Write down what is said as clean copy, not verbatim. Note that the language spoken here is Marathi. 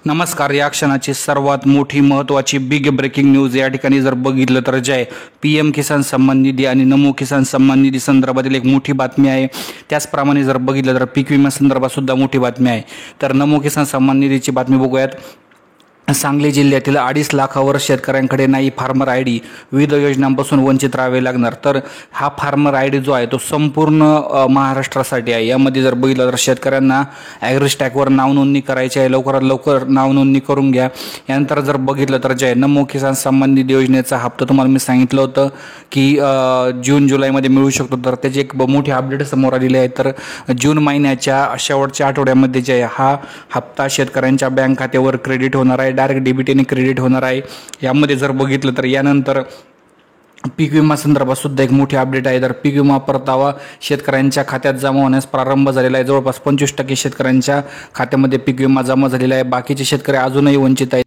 नमस्कार. या क्षणाची सर्वात मोठी महत्त्वाची बिग ब्रेकिंग न्यूज या ठिकाणी जर बघितलं तर जे आहे PM किसान सन्मान निधी आणि नमो किसान सन्मान निधी संदर्भातील एक मोठी बातमी आहे. त्याचप्रमाणे जर बघितलं तर पीक विमा संदर्भात सुद्धा मोठी बातमी आहे. तर नमो किसान सन्मान निधीची बातमी बघूयात. सांगली जिल्ह्यातील 2.5 लाखावर शेतकऱ्यांकडे नाही फार्मर ID. विविध योजनांपासून वंचित राहावे लागणार. तर हा फार्मर ID जो आहे तो संपूर्ण महाराष्ट्रासाठी आहे. यामध्ये जर बघितलं तर शेतकऱ्यांना ॲग्रिस्टॅकवर नाव नोंदणी करायची आहे. लवकरात लवकर नाव नोंदणी करून घ्या. यानंतर जर बघितलं तर जे नमो किसान सन्मान निधी योजनेचा हप्ता तुम्हाला मी सांगितलं होतं की जून जुलैमध्ये मिळू शकतो. तर त्याची एक मोठी अपडेट समोर आलेली आहे. तर जून महिन्याच्या शेवटच्या आठवड्यामध्ये जे हा हप्ता शेतकऱ्यांच्या बँक खात्यावर क्रेडिट होणार आहे. डायरेक्ट डेबिटने क्रेडिट होणार आहे. यामध्ये जर बघितलं तर यानंतर पीक विमा संदर्भात सुद्धा एक मोठी अपडेट आहे. तर पीक विमा परतावा शेतकऱ्यांच्या खात्यात जमा होण्यास प्रारंभ झालेला आहे. जवळपास 25% शेतकऱ्यांच्या खात्यामध्ये पीक विमा जमा झालेला आहे. बाकीचे शेतकरी अजूनही वंचित आहेत.